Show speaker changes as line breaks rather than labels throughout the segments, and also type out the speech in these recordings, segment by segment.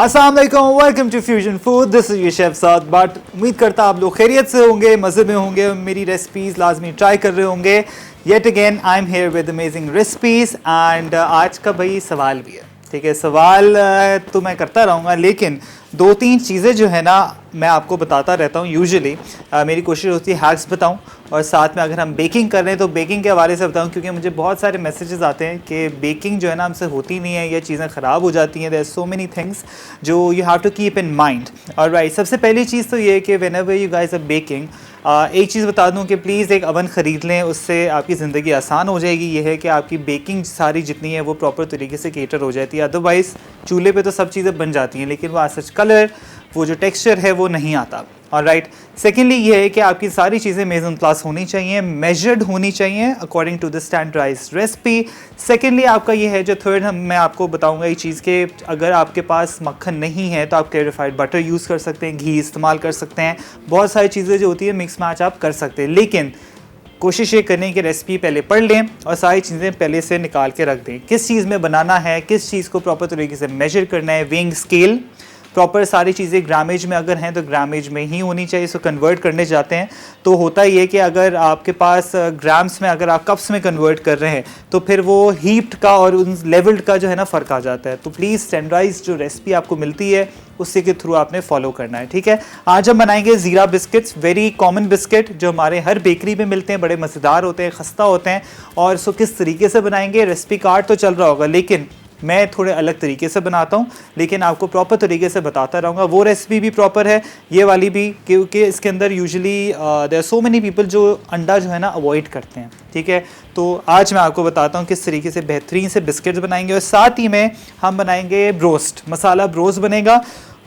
अस्सलाम वालेकुम, welcome to fusion food. This is your chef Saad Butt. उम्मीद करता आप लोग खैरियत से होंगे, मज़े में होंगे, मेरी रेसिपीज़ लाजमी ट्राई कर रहे होंगे। Yet again I am here with amazing recipes and आज का भाई सवाल भी है, ठीक है। सवाल तो मैं करता रहूँगा, लेकिन दो तीन चीज़ें जो है ना मैं आपको बताता रहता हूँ। यूजुअली मेरी कोशिश होती है हैक्स बताऊँ और साथ में अगर हम बेकिंग कर रहे हैं तो बेकिंग के हवाले से बताऊँ, क्योंकि मुझे बहुत सारे मैसेजेस आते हैं कि बेकिंग जो है ना हमसे होती नहीं है, ये चीज़ें ख़राब हो जाती हैं। देयर सो मेनी थिंग्स जो you have to keep in mind. Alright, सबसे पहली चीज़ तो ये है कि whenever you guys are baking, एक चीज़ बता दूं कि प्लीज़ एक अवन ख़रीद लें, उससे आपकी ज़िंदगी आसान हो जाएगी। ये है कि आपकी बेकिंग सारी जितनी है वो प्रॉपर तरीके से केटर हो जाती है। अदरवाइज़ चूल्हे पे तो सब चीज़ें बन जाती हैं, लेकिन वो सच कलर, वो जो टेक्सचर है वो नहीं आता। ऑलराइट, सेकेंडली ये है कि आपकी सारी चीज़ें मेज़न क्लास होनी चाहिए, मेजर्ड होनी चाहिए according to the standardised recipe. Secondly आपका ये है जो थर्ड मैं आपको बताऊंगा ये चीज़ के अगर आपके पास मक्खन नहीं है तो आप क्लैरिफाइड बटर यूज़ कर सकते हैं, घी इस्तेमाल कर सकते हैं। बहुत सारी चीज़ें जो होती है मिक्स मैच आप कर सकते हैं, लेकिन कोशिश ये करने की रेसिपी पहले पढ़ लें और सारी चीज़ें पहले से निकाल के रख दें। किस चीज़ में बनाना है, किस चीज़ को प्रॉपर तरीके से मेजर करना है, वेइंग स्केल प्रॉपर सारी चीज़ें ग्रामेज में अगर हैं तो ग्रामेज में ही होनी चाहिए। इसको कन्वर्ट करने जाते हैं तो होता ही है कि अगर आपके पास ग्राम्स में, अगर आप कप्स में कन्वर्ट कर रहे हैं तो फिर वो हीप्ड का और उन लेवल्ड का जो है ना फ़र्क आ जाता है। तो प्लीज़ स्टैंडर्डाइज जो रेसिपी आपको मिलती है उससे के थ्रू आपने फॉलो करना है, ठीक है। आज हम बनाएंगे ज़ीरा बिस्किट्स, वेरी कॉमन बिस्किट जो हमारे हर बेकरी में मिलते हैं, बड़े मज़ेदार होते हैं, खस्ता होते हैं। और इसको किस तरीके से बनाएंगे, रेसिपी कार्ड तो चल रहा होगा, लेकिन मैं थोड़े अलग तरीके से बनाता हूँ, लेकिन आपको प्रॉपर तरीके से बताता रहूँगा। वो रेसिपी भी प्रॉपर है, ये वाली भी, क्योंकि इसके अंदर usually there are so many people जो अंडा जो है ना अवॉइड करते हैं, ठीक है। तो आज मैं आपको बताता हूँ किस तरीके से बेहतरीन से बिस्किट्स बनाएंगे और साथ ही में हम बनाएंगे ब्रोस्ट, मसाला ब्रोस्ट बनेगा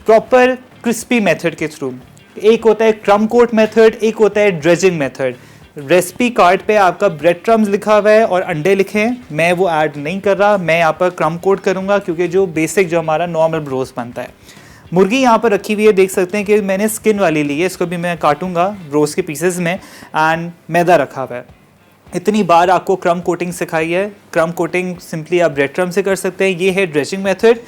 प्रॉपर क्रिस्पी मेथड के थ्रू। एक होता है क्रम कोट मेथड, एक होता है ड्रेजिंग मेथड। रेसिपी कार्ड पे आपका ब्रेड क्रम्स लिखा हुआ है और अंडे लिखे हैं, मैं वो ऐड नहीं कर रहा, मैं यहाँ पर क्रम कोट करूँगा क्योंकि जो बेसिक जो हमारा नॉर्मल ब्रोस्ट बनता है। मुर्गी यहाँ पर रखी हुई है, देख सकते हैं कि मैंने स्किन वाली ली है, इसको भी मैं काटूंगा ब्रोस्ट के पीसेस में। एंड मैदा रखा हुआ है। इतनी बार आपको क्रम कोटिंग सिखाई है, क्रम कोटिंग सिंपली आप ब्रेड क्रम से कर सकते हैं। ये है ड्रेसिंग मेथड।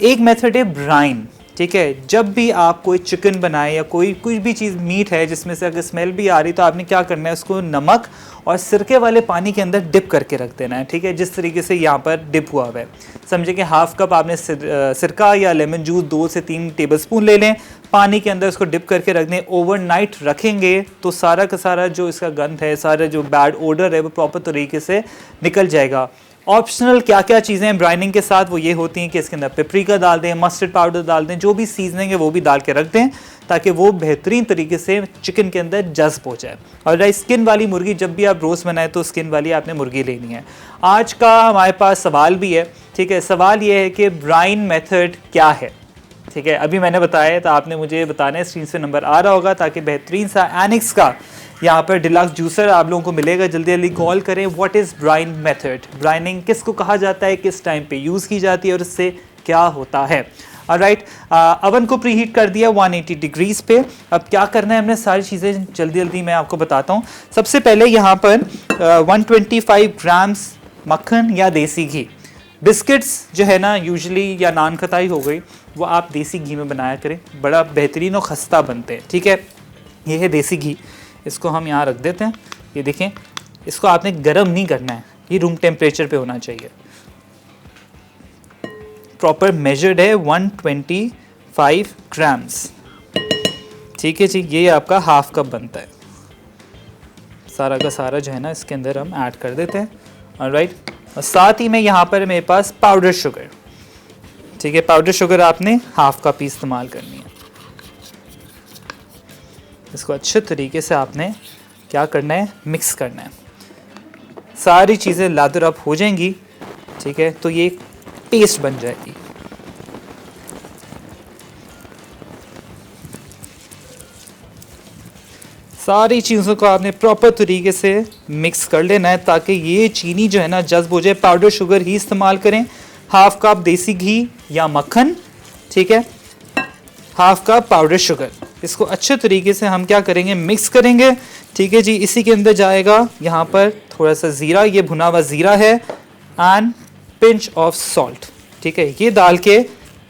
एक मेथड है ब्राइन, ठीक है। जब भी आप कोई चिकन बनाए या कोई कुछ भी चीज़ मीट है जिसमें से अगर स्मेल भी आ रही तो आपने क्या करना है, उसको नमक और सिरके वाले पानी के अंदर डिप करके रख देना है, ठीक है। जिस तरीके से यहाँ पर डिप हुआ हुआ है, समझे कि हाफ कप आपने सिरका या लेमन जूस 2 से 3 टेबलस्पून ले लें, पानी के अंदर उसको डिप करके रख दें। ओवरनाइट रखेंगे तो सारा का सारा जो इसका गंध है, सारा जो बैड ओडर है वो प्रॉपर तरीके से निकल जाएगा। ऑप्शनल क्या क्या चीज़ें हैं ब्राइनिंग के साथ, वो ये होती हैं कि इसके अंदर पेपरिका डाल दें, मस्टर्ड पाउडर डाल दें, जो भी सीजनिंग है वो भी डाल के रख दें ताकि वो बेहतरीन तरीके से चिकन के अंदर जज्ब हो जाए। और स्किन वाली मुर्गी, जब भी आप रोस्ट बनाए तो स्किन वाली आपने मुर्गी लेनी है। आज का हमारे पास सवाल भी है, ठीक है। सवाल ये है कि ब्राइन मेथड क्या है, ठीक है। अभी मैंने बताया तो आपने मुझे बताना है, स्क्रीन से नंबर आ रहा होगा, ताकि बेहतरीन सा एनिक्स का यहाँ पर डिलक्स जूसर आप लोगों को मिलेगा। जल्दी जल्दी कॉल करें। What is brine method, brining किसको कहा जाता है, किस टाइम पे यूज़ की जाती है और इससे क्या होता है। ऑलराइट, अवन को प्री हीट कर दिया 180 डिग्रीज पे। अब क्या करना है हमने, सारी चीज़ें जल्दी जल्दी मैं आपको बताता हूँ। सबसे पहले यहाँ पर 125 ग्राम्स मक्खन या देसी घी। बिस्किट्स जो है ना यूजुअली या नान खताई हो गई, वो आप देसी घी में बनाया करें, बड़ा बेहतरीन और खस्ता बनते हैं, ठीक है। ये है देसी घी, इसको हम यहाँ रख देते हैं। ये देखें, इसको आपने गर्म नहीं करना है, ये रूम टेम्परेचर पे होना चाहिए। प्रॉपर मेजर्ड है 125 ग्राम्स, ठीक है जी। ये आपका हाफ कप बनता है। सारा का सारा जो है ना इसके अंदर हम ऐड कर देते हैं। ऑलराइट, और साथ ही में यहाँ पर मेरे पास पाउडर शुगर, ठीक है। पाउडर शुगर आपने हाफ कप ही इस्तेमाल करनी है। इसको अच्छे तरीके से आपने क्या करना है, मिक्स करना है। सारी चीज़ें लादर अप हो जाएंगी, ठीक है, तो ये एक पेस्ट बन जाएगी। सारी चीज़ों को आपने प्रॉपर तरीके से मिक्स कर लेना है ताकि ये चीनी जो है ना जज्ब हो जाए। पाउडर शुगर ही इस्तेमाल करें, हाफ कप देसी घी या मक्खन, ठीक है, हाफ कप पाउडर शुगर। इसको अच्छे तरीके से हम क्या करेंगे, मिक्स करेंगे, ठीक है जी। इसी के अंदर जाएगा यहाँ पर थोड़ा सा ज़ीरा, ये भुना हुआ ज़ीरा है, एंड पिंच ऑफ सॉल्ट, ठीक है। ये डाल के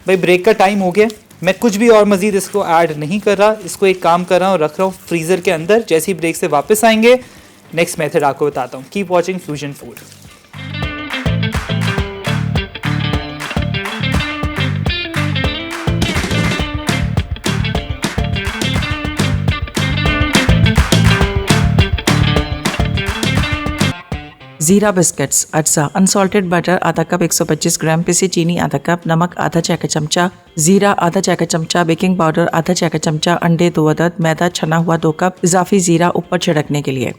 भाई ब्रेक का टाइम हो गया, मैं कुछ भी और मज़ीद इसको ऐड नहीं कर रहा, इसको एक काम कर रहा हूँ, रख रहा हूँ फ्रीज़र के अंदर। जैसे ही ब्रेक से वापस आएंगे नेक्स्ट मेथड आपको बताता हूँ। Keep watching fusion food.
जीरा बिस्किट्स, अज्जा, अनसॉल्टेड बटर आधा कप 125 ग्राम, पिसी चीनी आधा कप, नमक आधा चाय का चमचा, जीरा आधा चाय का चमचा, बेकिंग पाउडर आधा चाय का चमचा, अंडे 2 अदद, मैदा छना हुआ 2 कप, इजाफी जीरा ऊपर छिड़कने के लिए।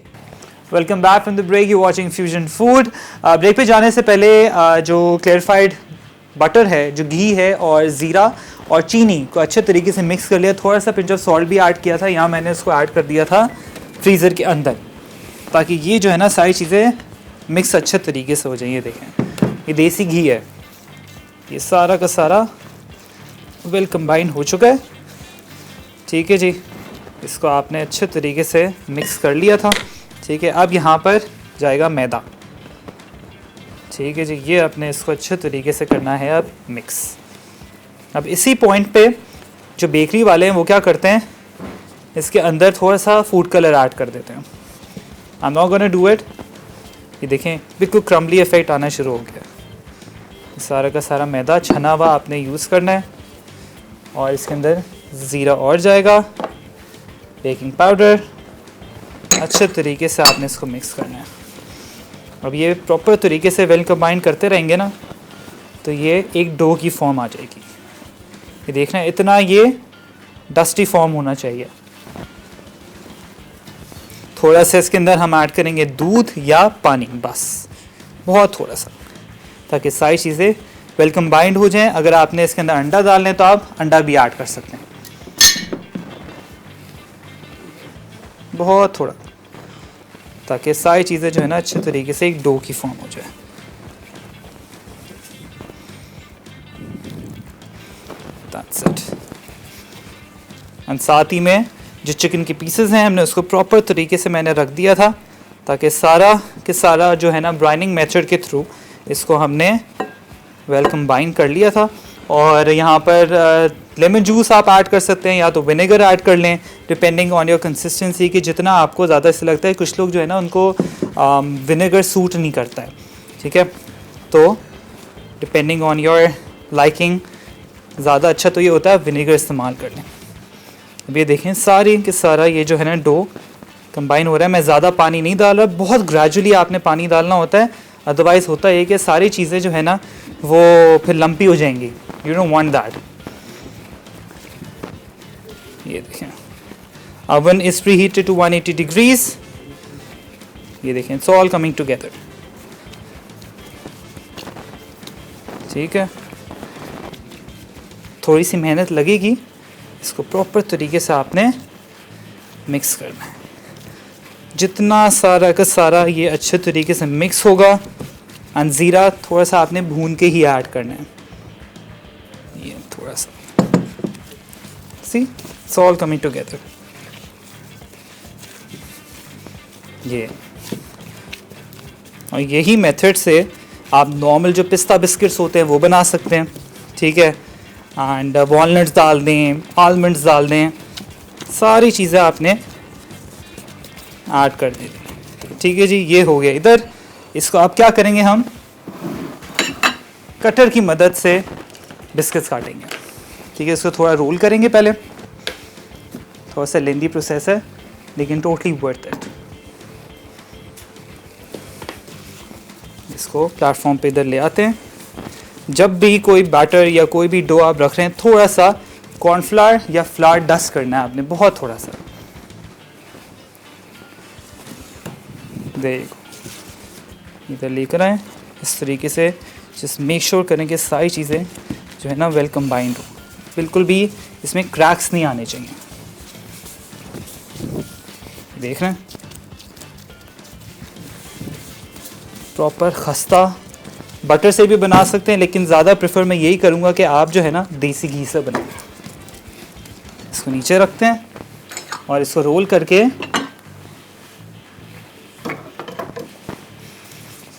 Welcome back from the break, you watching fusion food. Break पे जाने से पहले जो क्लेरिफाइड बटर है, जो घी है और ज़ीरा और चीनी को अच्छे तरीके से मिक्स कर लिया। थोड़ा सा पिंच ऑफ सॉल्ट भी ऐड किया था, यहाँ मैंने इसको ऐड कर दिया था फ्रीज़र के अंदर, ताकि ये जो है ना सारी चीज़ें मिक्स अच्छे तरीके से हो जाए। ये देखें, ये देसी घी है, ये सारा का सारा वेल कंबाइन हो चुका है। ठीक है जी, इसको आपने अच्छे तरीके से मिक्स कर लिया था। ठीक है, अब यहाँ पर जाएगा मैदा। ठीक है जी, ये आपने इसको अच्छे तरीके से करना है अब मिक्स। अब इसी पॉइंट पे जो बेकरी वाले हैं वो क्या करते हैं, इसके अंदर थोड़ा सा फूड कलर ऐड कर देते हैं। I am not gonna do it. ये देखें, बिल्कुल क्रम्बली इफेक्ट आना शुरू हो गया। सारा का सारा मैदा छना हुआ आपने यूज़ करना है, और इसके अंदर ज़ीरा और जाएगा, बेकिंग पाउडर, अच्छे तरीके से आपने इसको मिक्स करना है। अब ये प्रॉपर तरीके से वेल कंबाइन करते रहेंगे ना, तो ये एक डो की फॉर्म आ जाएगी। ये देखना, इतना ये डस्टी फॉर्म होना चाहिए। थोड़ा सा इसके अंदर हम ऐड करेंगे दूध या पानी, बस बहुत थोड़ा सा, ताकि सारी चीज़ें वेल कंबाइंड हो जाएं। अगर आपने इसके अंदर अंडा डालना है तो आप अंडा भी ऐड कर सकते हैं, बहुत थोड़ा, ताकि सारी चीज़ें जो है ना अच्छे तरीके से एक डो की फॉर्म हो जाए। That's it। और साथ ही में जो चिकन के पीसेस हैं, हमने उसको प्रॉपर तरीके से मैंने रख दिया था, ताकि सारा के सारा जो है ना ब्राइनिंग मेथड के थ्रू इसको हमने वेल कंबाइन कर लिया था। और यहाँ पर लेमन जूस आप ऐड कर सकते हैं, या तो विनेगर ऐड कर लें, डिपेंडिंग ऑन योर कंसिस्टेंसी, कि जितना आपको ज़्यादा इससे लगता है। कुछ लोग जो है ना उनको विनेगर सूट नहीं करता है। ठीक है, तो डिपेंडिंग ऑन योर लाइकिंग, ज़्यादा अच्छा तो ये होता है विनेगर इस्तेमाल कर लें। अब ये देखें, सारी के सारा ये जो है ना डो कंबाइन हो रहा है। मैं ज़्यादा पानी नहीं डाल रहा, बहुत ग्रेजुअली आपने पानी डालना होता है, अदरवाइज़ होता है कि सारी चीज़ें जो है ना वो फिर लंपी हो जाएंगी। You don't want that. ये देखें, oven is preheated to 180 degrees. ये देखें, इट्स ऑल कमिंग टुगेदर। ठीक है, थोड़ी सी मेहनत लगेगी, इसको प्रॉपर तरीके से आपने मिक्स करना है। जितना सारा का सारा ये अच्छे तरीके से मिक्स होगा, और ज़ीरा थोड़ा सा आपने भून के ही ऐड करना है। ये थोड़ा सा, see it's all coming together. ये, और यही मेथड से आप नॉर्मल जो पिस्ता बिस्किट्स होते हैं वो बना सकते हैं। ठीक है, एंड वॉलनट्स डाल दें, आलमंड्स डाल दें, सारी चीज़ें आपने ऐड कर दी। ठीक है जी, ये हो गया इधर। इसको आप क्या करेंगे, हम कटर की मदद से बिस्किट्स काटेंगे। ठीक है, इसको थोड़ा रोल करेंगे पहले, थोड़ा सा लेंदी प्रोसेस है लेकिन टोटली वर्थ इट। इसको प्लेटफॉर्म पे इधर ले आते हैं। जब भी कोई बैटर या कोई भी डो आप रख रहे हैं, थोड़ा सा कॉर्नफ्लावर या फ्लावर डस्ट करना है आपने, बहुत थोड़ा सा। देखो, इधर लेकर आए इस तरीके से, जस्ट मेक श्योर करें कि सारी चीज़ें जो है ना वेल कंबाइंड हो, बिल्कुल भी इसमें क्रैक्स नहीं आने चाहिए। देख रहे हैं, प्रॉपर खस्ता। बटर से भी बना सकते हैं, लेकिन ज़्यादा प्रेफर मैं यही करूँगा कि आप जो है ना देसी घी से बनाएं। इसको नीचे रखते हैं और इसको रोल करके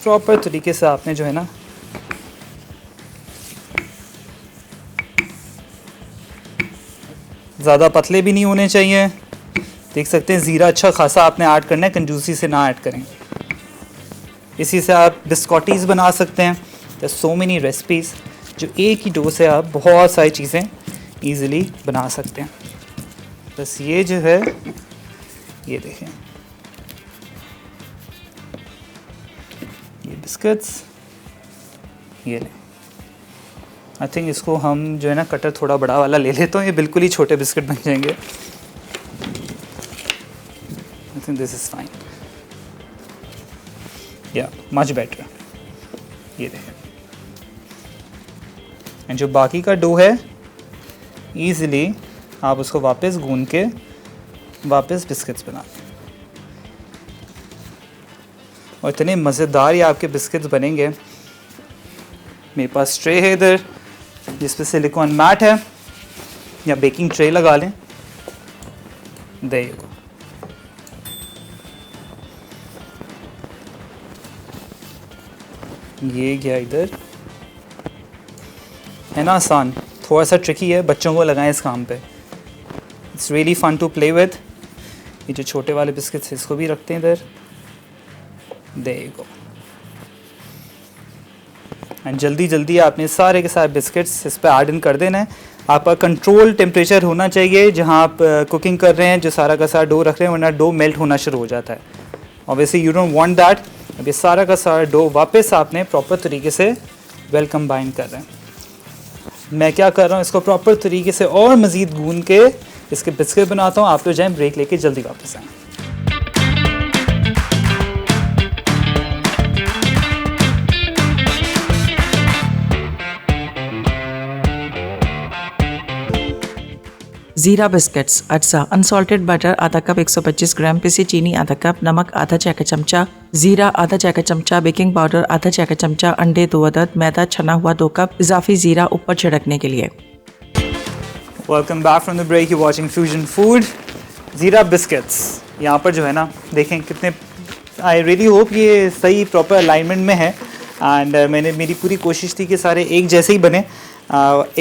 प्रॉपर तरीके से आपने जो है ना ज़्यादा पतले भी नहीं होने चाहिए। देख सकते हैं ज़ीरा अच्छा खासा आपने ऐड करना है, कंजूसी से ना ऐड करें। इसी से आप बिस्कॉटीज़ बना सकते हैं। देयर सो मेनी रेसिपीज़ जो एक ही डो से आप बहुत सारी चीज़ें ईज़िली बना सकते हैं। बस ये जो है, ये देखें, ये बिस्किट्स, ये लें। आई थिंक इसको हम जो है ना कटर थोड़ा बड़ा वाला ले लेते हैं, ये बिल्कुल ही छोटे बिस्किट बन जाएंगे। I think this is fine, या मच बेटर। ये देखें, एंड जो बाकी का डो है ईज़िली आप उसको वापस गूंद के वापस बिस्किट्स बना दें, और इतने मज़ेदार ये आपके बिस्किट्स बनेंगे। मेरे पास ट्रे है इधर जिस पे सिलिकॉन मैट है, या बेकिंग ट्रे लगा लें। There you go. ये गया इधर, है ना आसान, थोड़ा सा ट्रिकी है, बच्चों को लगाएं इस काम पे। It's really fun to play with. ये जो छोटे वाले बिस्किट्स इसको भी रखते हैं इधर। There you go. एंड जल्दी जल्दी आपने सारे के सारे बिस्किट्स इस पर ऐड इन कर देना है। आपका कंट्रोल टेम्परेचर होना चाहिए जहां आप कुकिंग कर रहे हैं, जो सारा का सारा डो रख रहे हैं, वरना डो मेल्ट होना शुरू हो जाता है। Obviously you don't want that. अब ये सारा का सारा डो वापस आपने प्रॉपर तरीके से वेल कंबाइन कर रहे हैं। मैं क्या कर रहा हूँ, इसको प्रॉपर तरीके से और मज़ीद गूंद के इसके बिस्किट बनाता हूँ। आप लोग जाएँ ब्रेक लेके जल्दी वापस आएँ।
जीरा बिस्किट्स, अज्जा, अनसॉल्टेड बटर आधा कप, 125 ग्राम पिसी चीनी आधा कप, नमक आधा चाय का चमचा, जीरा आधा चाय का चमचा, बेकिंग पाउडर आधा चाय का चमचा, अंडे 2 अदद, मैदा छना हुआ 2 कप, इजाफी जीरा ऊपर छिड़कने के लिए।
Welcome back from the break, you watching fusion food. Jeera biscuits यहाँ पर जो है ना, देखें कितने, आई रियली होप ये सही प्रॉपर अलाइनमेंट में है। एंड मेरी पूरी कोशिश थी कि सारे एक जैसे ही बने।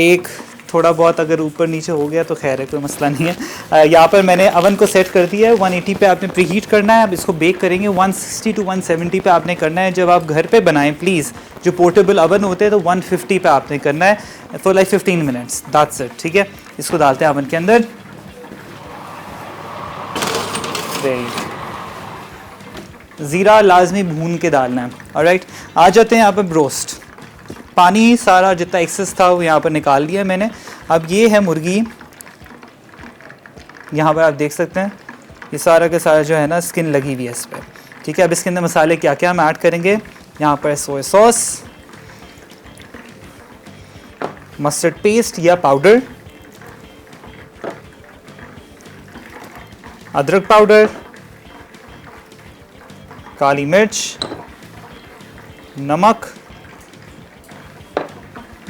एक थोड़ा बहुत अगर ऊपर नीचे हो गया तो खैर है, कोई मसला नहीं है। यहाँ पर मैंने अवन को सेट कर दिया है। 180 पे आपने प्रीहीट करना है। अब इसको बेक करेंगे 160 टू 170 पे आपने करना है। जब आप घर पे बनाएं प्लीज़, जो पोर्टेबल अवन होते हैं, तो 150 पे आपने करना है for like 15 minutes, that's it. ठीक है, इसको डालते हैं अवन के अंदर। ज़ीरा लाजमी भून के डालना है। ऑलराइट, आ जाते हैं यहाँ पर ब्रोस्ट। पानी सारा जितना एक्सेस था वो यहाँ पर निकाल लिया मैंने। अब ये है मुर्गी, यहाँ पर आप देख सकते हैं ये सारा का सारा जो है ना स्किन लगी हुई है इस पर। ठीक है, अब इसके अंदर मसाले क्या क्या हम ऐड करेंगे। यहाँ पर सोया सॉस, मस्टर्ड पेस्ट या पाउडर, अदरक पाउडर, काली मिर्च, नमक,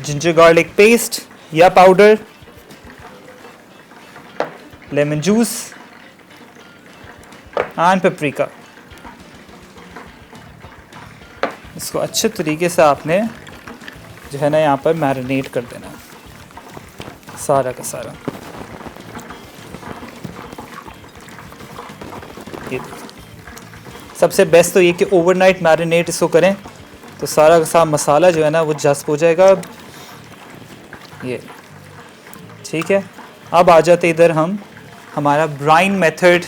जिंजर गार्लिक पेस्ट या powder, lemon juice and paprika. इसको अच्छे तरीके से आपने जो है ना यहाँ पर मैरिनेट कर देना सारा का सारा। ये सबसे बेस्ट तो ये कि ओवरनाइट मैरिनेट इसको करें, तो सारा का सारा मसाला जो है ना वो जस्ट हो जाएगा। ये ठीक है। अब आ जाते इधर हम, हमारा ब्राइन मेथड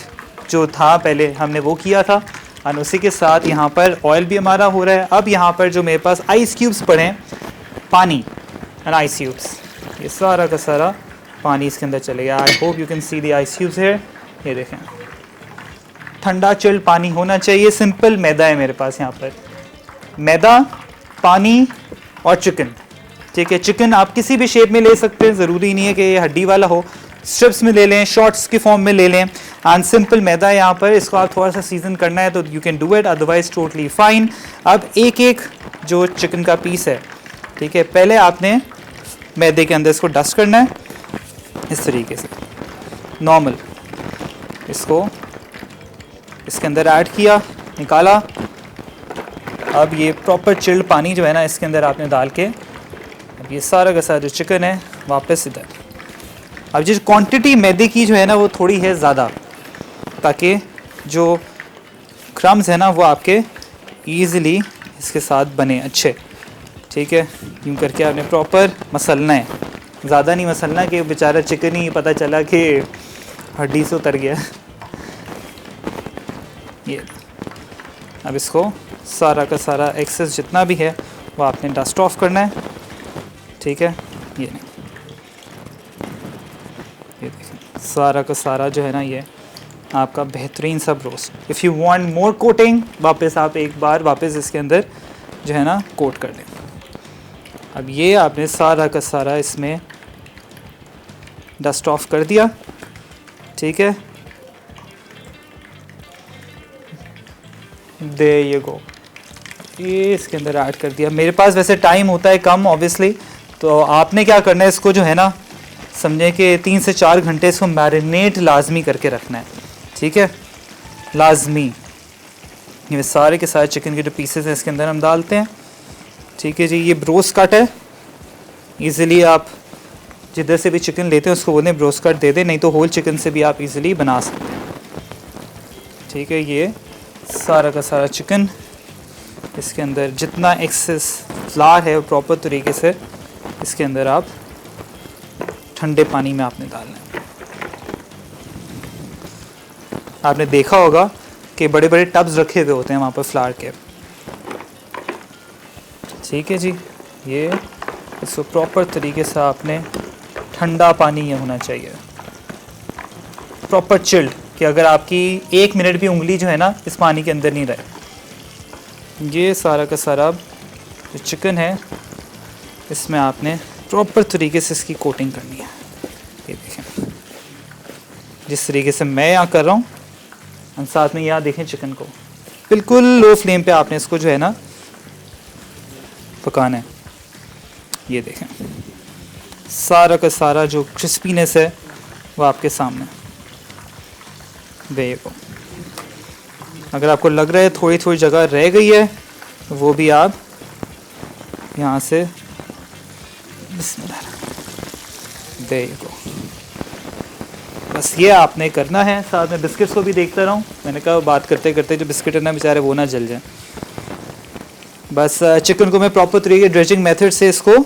जो था पहले हमने वो किया था, और उसी के साथ यहाँ पर ऑयल भी हमारा हो रहा है। अब यहाँ पर जो मेरे पास आइस क्यूब्स पड़े हैं, पानी एंड आइस क्यूब्स, ये सारा का सारा पानी इसके अंदर चलेगा। I hope you can see the ice cubes here. ये देखें, ठंडा चिल्ड पानी होना चाहिए। सिंपल मैदा है मेरे पास यहाँ पर, मैदा, पानी और चिकन। ठीक है, चिकन आप किसी भी शेप में ले सकते हैं, ज़रूरी नहीं है कि ये हड्डी वाला हो। स्ट्रिप्स में ले लें, शॉर्ट्स के फॉर्म में ले लें। एंड सिंपल मैदा यहाँ पर, इसको आप थोड़ा सा सीजन करना है तो you can do it, otherwise totally fine. अब एक एक जो चिकन का पीस है, ठीक है, पहले आपने मैदे के अंदर इसको डस्ट करना है इस तरीके से नॉर्मल। इसको इसके अंदर ऐड किया, निकाला। अब ये प्रॉपर चिल्ड पानी जो है ना इसके अंदर आपने डाल के, अब ये सारा का सारा जो चिकन है वापस इधर अब जो क्वांटिटी मैदे की जो है ना वो थोड़ी है ज़्यादा, ताकि जो क्रम्स है ना वो आपके ईज़िली इसके साथ बने अच्छे। ठीक है, यूँ करके आपने प्रॉपर मसलना है, ज़्यादा नहीं मसलना कि बेचारा चिकन ही पता चला कि हड्डी से उतर गया। ये अब इसको सारा का सारा एक्सेस जितना भी है वो आपने डस्ट ऑफ करना है। ठीक है, ये देखिए सारा का सारा जो है ना ये आपका बेहतरीन सा roast. If you want more coating, वापस आप एक बार वापस इसके अंदर जो है ना कोट कर दें। अब ये आपने सारा का सारा इसमें डस्ट ऑफ कर दिया। ठीक है, देयर यू गो, ये इसके अंदर ऐड कर दिया। मेरे पास वैसे टाइम होता है कम ऑब्वियसली, तो आपने क्या करना है, इसको जो है ना समझे कि 3 से 4 घंटे इसको मैरिनेट लाजमी करके रखना है। ठीक है, लाजमी। ये सारे के सारे चिकन के जो पीसेस हैं इसके अंदर हम डालते हैं। ठीक है जी, ये ब्रोस्ट कट है, इजीली आप जिधर से भी चिकन लेते हैं उसको बोलें ब्रोस्ट कट दे दें, नहीं तो होल चिकन से भी आप इजीली बना सकते हैं। ठीक है, ये सारा का सारा चिकन इसके अंदर जितना एक्सेस फ्लावर है प्रॉपर तरीके से इसके अंदर आप ठंडे पानी में आपने डालना है। आपने देखा होगा कि बड़े बड़े टब्स रखे हुए होते हैं वहाँ पर फ्लावर के। ठीक है जी, ये इसको प्रॉपर तरीके से आपने ठंडा पानी ये होना चाहिए, प्रॉपर चिल्ड, कि अगर आपकी 1 मिनट भी उंगली जो है ना इस पानी के अंदर नहीं रहे। ये सारा का सारा जो चिकन है इसमें आपने प्रॉपर तरीके से इसकी कोटिंग करनी है। ये देखें जिस तरीके से मैं यहाँ कर रहा हूँ, और साथ में यहाँ देखें चिकन को बिल्कुल लो फ्लेम पे आपने इसको जो है ना पकाना है। ये देखें सारा का सारा जो क्रिस्पीनेस है वो आपके सामने। देखो अगर आपको लग रहा है थोड़ी थोड़ी जगह रह गई है तो वो भी आप यहाँ से देखो, बस ये आपने करना है। साथ में बिस्किट्स को भी देखता रहूँ, मैंने कहा बात करते करते जो बिस्किट है ना बेचारे वो ना जल जाए। बस चिकन को मैं प्रॉपर तरीके ड्रेजिंग मेथड से इसको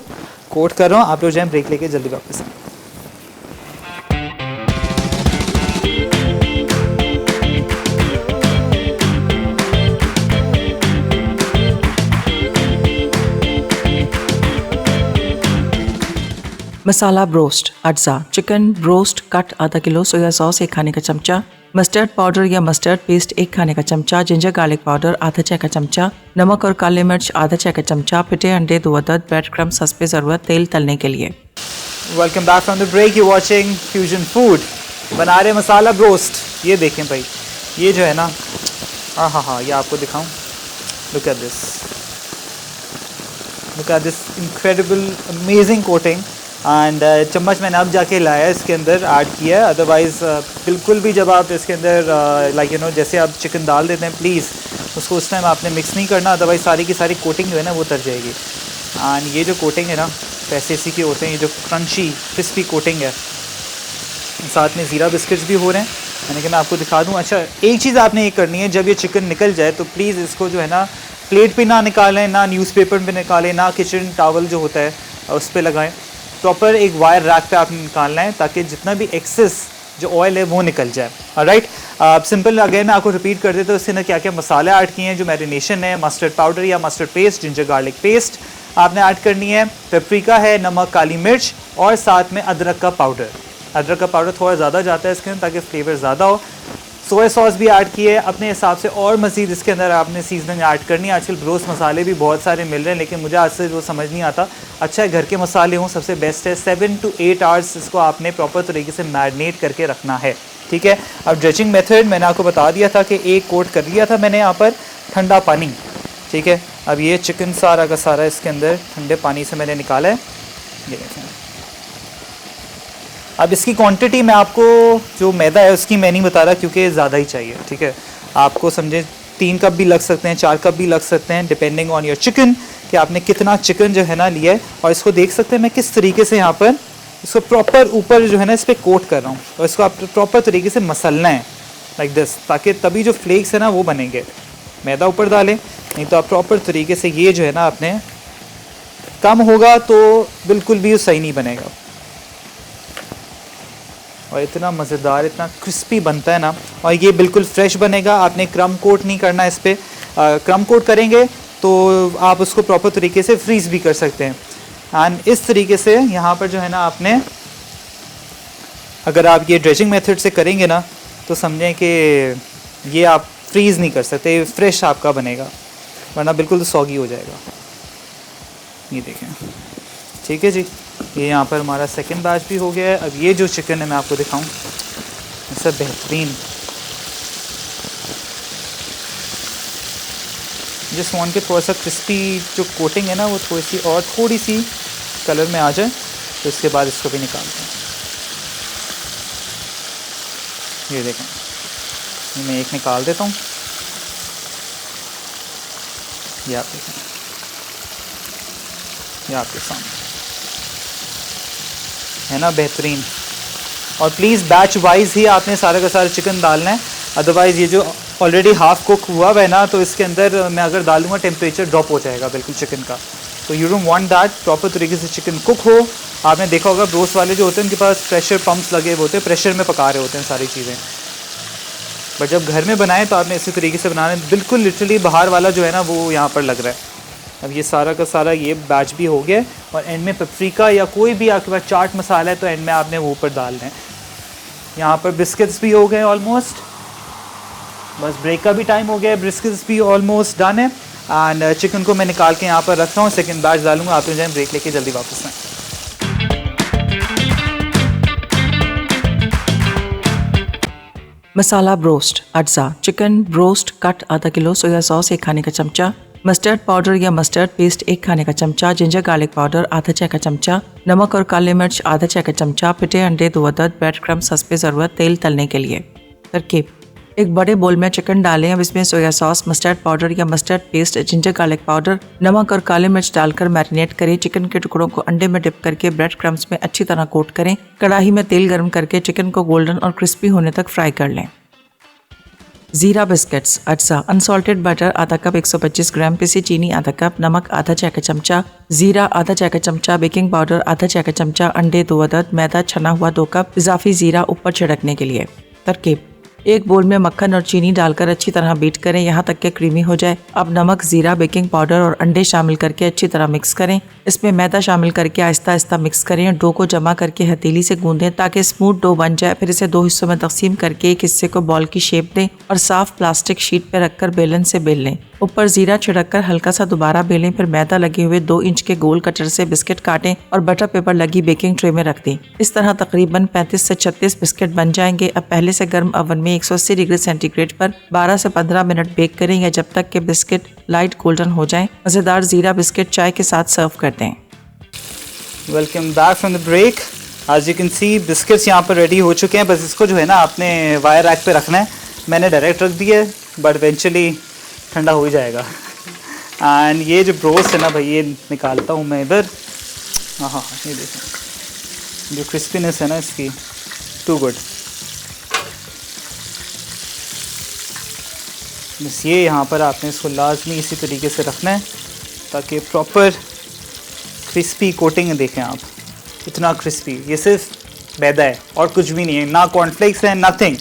कोट कर रहा हूँ। आप लोग जाएं ब्रेक लेके जल्दी वापस आए।
मसाला ब्रोस्ट अज्जा चिकन ब्रोस्ट कट आधा किलो, सोया सॉस 1 खाने का चमचा, मस्टर्ड पाउडर या मस्टर्ड पेस्ट 1 खाने का चमचा, जिंजर गार्लिक पाउडर आधा चाय का चमचा, नमक और काले मिर्च आधा चाय का चमचा, पिटे अंडे 2 अदद, ब्रेड क्रम्ब सस पे ज़रूरत तेल तलने के लिए।
Welcome back from the break, you watching fusion food. बना रहे मसाला ब्रोस्ट। ये देखें भाई, ये जो है ना हाँ ये आपको दिखाऊं। Look at this, look at this incredible amazing coating. And चम्मच मैंने अब जाके लाया इसके अंदर ऐड किया है। अदरवाइज़ बिल्कुल भी जब आप इसके अंदर लाइक यू नो जैसे आप चिकन डाल देते हैं प्लीज़ उसको उस टाइम आपने मिक्स नहीं करना, अदरवाइज़ सारी की सारी कोटिंग जो है ना वो उतर जाएगी। एंड ये जो कोटिंग है ना पैसे इसी के होते हैं, ये जो क्रंची क्रिस्पी कोटिंग है। साथ में ज़ीरा बिस्किट्स भी हो रहे हैं, मैंने कहा मैं आपको दिखा दूँ। अच्छा एक चीज़ आपने ये करनी है, जब ये चिकन निकल जाए तो प्लीज़ इसको जो है ना प्लेट पे ना निकालें, ना न्यूज़पेपर पे निकालें, ना किचन टॉवल जो होता है उस पर लगाएं। प्रॉपर एक वायर रैक पे आपने निकालना है ताकि जितना भी एक्सेस जो ऑयल है वो निकल जाए। ऑलराइट, सिंपल अगेन मैं आपको रिपीट कर देता हूँ इससे ना क्या क्या मसाले ऐड किए हैं। जो मैरिनेशन है, मस्टर्ड पाउडर या mustard paste, ginger garlic paste आपने ऐड करनी है, पेपरिका है, नमक, काली मिर्च और साथ में अदरक का पाउडर। अदरक का पाउडर थोड़ा ज़्यादा जाता है इसके अंदर ताकि फ्लेवर ज़्यादा हो। सोया सॉस भी ऐड किए अपने हिसाब से, और मज़ीद इसके अंदर आपने सीजनिंग ऐड करनी है। आजकल ब्रोस्ट मसाले भी बहुत सारे मिल रहे हैं लेकिन मुझे आज से वो समझ नहीं आता। अच्छा है घर के मसाले हों, सबसे बेस्ट है। 7 to 8 आवर्स इसको आपने प्रॉपर तरीके से मैरिनेट करके रखना है। ठीक है, अब ड्रेजिंग मेथड मैंने आपको बता दिया था कि एक कोट कर लिया था मैंने यहाँ पर ठंडा पानी। ठीक है, अब ये चिकन सारा का सारा इसके अंदर ठंडे पानी से मैंने निकाला है। ये देखें, अब इसकी क्वांटिटी मैं आपको जो मैदा है उसकी मैं नहीं बता रहा क्योंकि ज़्यादा ही चाहिए। ठीक है, आपको समझे 3 कप भी लग सकते हैं, 4 कप भी लग सकते हैं, डिपेंडिंग ऑन योर चिकन कि आपने कितना चिकन जो है ना लिया है। और इसको देख सकते हैं मैं किस तरीके से यहाँ पर इसको प्रॉपर ऊपर जो है ना इस पर कोट कर रहा हूँ और इसको आप प्रॉपर तरीके से मसलना है लाइक दिस, ताकि तभी जो फ्लेक्स है ना वो बनेंगे। मैदा ऊपर डालें, नहीं तो आप प्रॉपर तरीके से ये जो है ना आपने कम होगा तो बिल्कुल भी सही नहीं बनेगा। और इतना मज़ेदार, इतना क्रिस्पी बनता है ना, और ये बिल्कुल फ्रेश बनेगा। आपने क्रम कोट नहीं करना इस पर, क्रम कोट करेंगे तो आप उसको प्रॉपर तरीके से फ्रीज़ भी कर सकते हैं। एंड इस तरीके से यहाँ पर जो है ना आपने, अगर आप ये ड्रेजिंग मेथड से करेंगे ना तो समझें कि ये आप फ्रीज़ नहीं कर सकते, फ्रेश आपका बनेगा, वरना बिल्कुल तो सॉगी हो जाएगा। ये देखें, ठीक है जी। ये यहाँ पर हमारा सेकंड बैच भी हो गया है। अब ये जो चिकन है मैं आपको दिखाऊं, ऐसा बेहतरीन, जिस वन के थोड़ा सा क्रिस्पी जो कोटिंग है ना वो थोड़ी सी कलर में आ जाए, तो इसके बाद इसको भी निकालते हैं। ये देखें, ये मैं एक निकाल देता हूँ। ये आप देखें, ये आपके सामने है ना, बेहतरीन। और प्लीज़ बैच वाइज ही आपने सारा का सारा चिकन डालना है, अदरवाइज़ ये जो ऑलरेडी हाफ़ कुक हुआ है ना तो इसके अंदर मैं अगर डालूँगा टेम्परेचर ड्रॉप हो जाएगा बिल्कुल चिकन का। तो you don't want that, proper तरीके से चिकन कुक हो। आपने देखा होगा ब्रोस्ट वाले जो होते हैं उनके पास प्रेशर पम्प्स लगे हुए होते हैं, प्रेशर में पका रहे होते हैं सारी चीज़ें। बट जब घर में बनाएं तो आपने इसी तरीके से बनाना है, बिल्कुल लिटरली बाहर वाला जो है ना वो यहाँ पर लग रहा है। अब ये सारा का सारा ये बैच भी हो गया है, और एंड में पेपरिका या कोई भी आपके पास चाट मसाला है तो एंड में आपने वो ऊपर डालना है। यहाँ पर बिस्किट्स भी हो गए ऑलमोस्ट, बस ब्रेक का भी टाइम हो गया है, बिस्किट्स भी ऑलमोस्ट डन है। एंड चिकन को मैं निकाल के यहाँ पर रख रहा हूँ, सेकंड बैच डालूंगा। आप जाए ब्रेक लेके जल्दी वापस आएँ।
मसाला ब्रोस्ट, अज्जा चिकन ब्रोस्ट कट आधा किलो, सोया सॉस 1 खाने का चमचा, मस्टर्ड पाउडर या मस्टर्ड पेस्ट 1 खाने का चमचा, जिंजर गार्लिक पाउडर आधा चाय का चमचा, नमक और काले मिर्च आधा चाय का चमचा, पिटे अंडे 2 अदद, ब्रेड क्रम्स हस्बे ज़रूरत तेल तलने के लिए। तरकीब: एक बड़े बोल में चिकन डालें। अब इसमें सोया सॉस, मस्टर्ड पाउडर या mustard paste, ginger garlic powder, नमक और काले मिर्च डालकर मैरिनेट करें। चिकन के टुकड़ों को अंडे में डिप करके ब्रेड क्रम्स में अच्छी तरह कोट करें। कढ़ाई में तेल गर्म करके चिकन को गोल्डन और क्रिस्पी होने तक फ्राई कर लें। ज़ीरा बिस्किट्स, अज्जा अनसॉल्टेड बटर आधा कप, 125 ग्राम पिसी चीनी आधा कप, नमक आधा चाय का चमचा, ज़ीरा आधा चाय का चमचा, बेकिंग पाउडर आधा चाय का चमचा, अंडे 2 अदद, मैदा छना हुआ 2 कप, इजाफी ज़ीरा ऊपर छिड़कने के लिए। तरकीब: एक बोल में मक्खन और चीनी डालकर अच्छी तरह बीट करें यहाँ तक कि क्रीमी हो जाए। अब नमक, ज़ीरा, बेकिंग पाउडर और अंडे शामिल करके अच्छी तरह मिक्स करें। इसमें मैदा शामिल करके आहिस्ता आहिस्ता मिक्स करें। डो को जमा करके हथेली से गूंदें ताकि स्मूथ डो बन जाए। फिर इसे 2 हिस्सों में तकसीम करके एक हिस्से को बॉल की शेप दें और साफ प्लास्टिक शीट पर रखकर बेलन से बेल लें। ऊपर ज़ीरा छिड़ककर हल्का सा दोबारा बेलें। फिर मैदा लगे हुए 2 इंच के गोल कटर से बिस्किट काटें और बटर पेपर लगी बेकिंग ट्रे में रख दें। इस तरह तकरीबन 35 से 36 बिस्किट बन जाएंगे। अब पहले से गर्म ओवन में 180 डिग्री सेंटीग्रेड पर 12 से 15 मिनट बेक करें या जब तक कि बिस्किट लाइट गोल्डन हो जाएं। मज़ेदार ज़ीरा बिस्किट चाय के साथ सर्व कर दें।
Welcome back from the break. As you can see biscuits यहाँ पर रेडी हो चुके हैं। बस इसको जो है ना आपने वायर रैक पे रखना है। मैंने डायरेक्ट रख दिया है बट इवेंचुअली ठंडा हो ही जाएगा। एंड ये जो ब्रोस्ट है ना भाई, ये निकालता हूँ मैं इधर। हाँ, ये देखें जो क्रिस्पीनेस है ना इसकी, टू गुड। बस ये यहाँ पर आपने इसको लाजमी इसी तरीके से रखना है ताकि प्रॉपर क्रिस्पी कोटिंग है। देखें आप, इतना क्रिस्पी। ये सिर्फ मैदा है और कुछ भी नहीं है, ना कॉर्नफ्लेक्स है, नथिंग।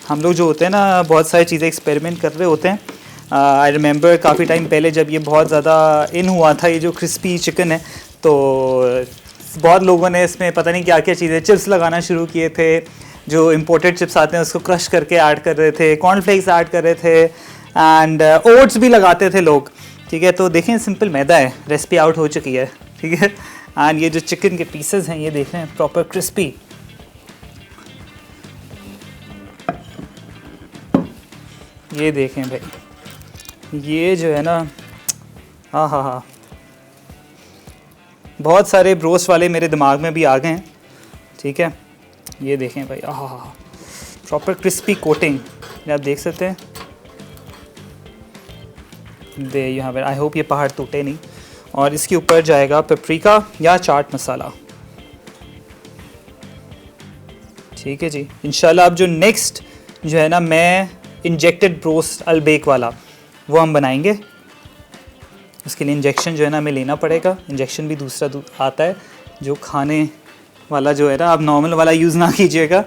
हम लोग जो होते हैं ना बहुत सारी चीज़ें एक्सपेरिमेंट कर रहे होते हैं। आई रिमेंबर काफ़ी टाइम पहले जब ये बहुत ज़्यादा इन हुआ था, ये जो क्रिस्पी चिकन है, तो बहुत लोगों ने इसमें पता नहीं क्या क्या चीज़ें, चिप्स लगाना शुरू किए थे। जो इम्पोर्टेड चिप्स आते हैं उसको क्रश करके ऐड कर रहे थे, कॉर्नफ्लेक्स ऐड कर रहे थे, एंड ओट्स भी लगाते थे लोग। ठीक है, तो देखें सिंपल मैदा है, रेसिपी आउट हो चुकी है। ठीक है, एंड ये जो चिकन के पीसेस हैं ये देखें प्रॉपर क्रिस्पी। ये देखें भाई, ये जो है ना, हाँ, बहुत सारे ब्रोस्ट वाले मेरे दिमाग में भी आ गए हैं। ठीक है, ये देखें भाई, प्रॉपर क्रिस्पी कोटिंग आप देख सकते हैं। दे यहाँ पर, आई होप ये पहाड़ टूटे नहीं। और इसके ऊपर जाएगा पेपरिका या चाट मसाला। ठीक है जी। इंशाल्लाह अब जो नेक्स्ट जो है ना, मैं इंजेक्टेड ब्रोस्ट अलबेक वाला वो हम बनाएंगे। उसके लिए इंजेक्शन जो है ना हमें लेना पड़ेगा। इंजेक्शन भी दूसरा आता है जो खाने वाला जो है ना, आप नॉर्मल वाला यूज़ ना कीजिएगा।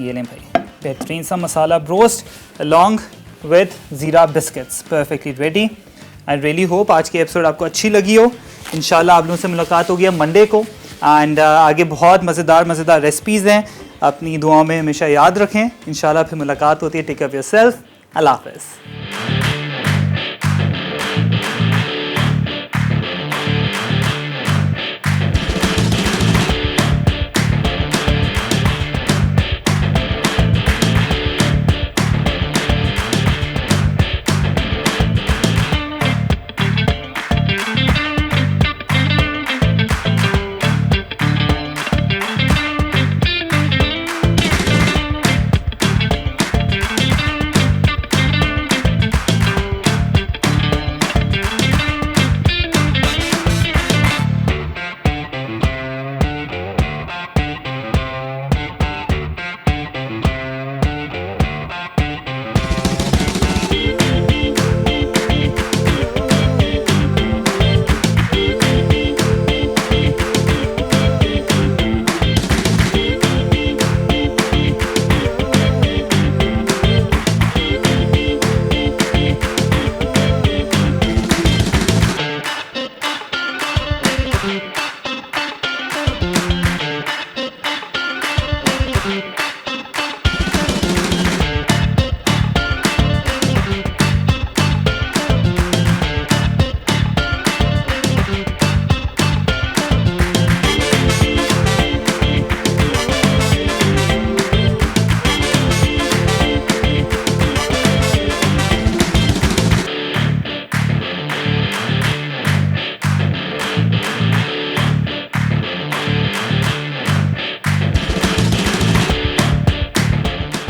ये लें भाई, बेहतरीन सा मसाला ब्रोस्ट अलॉन्ग विद ज़ीरा biscuits, perfectly ready. I really hope आज की एपिसोड आपको अच्छी लगी हो। इंशाल्लाह आप लोगों से मुलाकात होगी अब मंडे को। एंड आगे बहुत मज़ेदार रेसिपीज़ हैं, अपनी दुआओं में हमेशा याद रखें। इंशाल्लाह फिर मुलाकात होती है। Take care of yourself. Allah हाफ़िज़।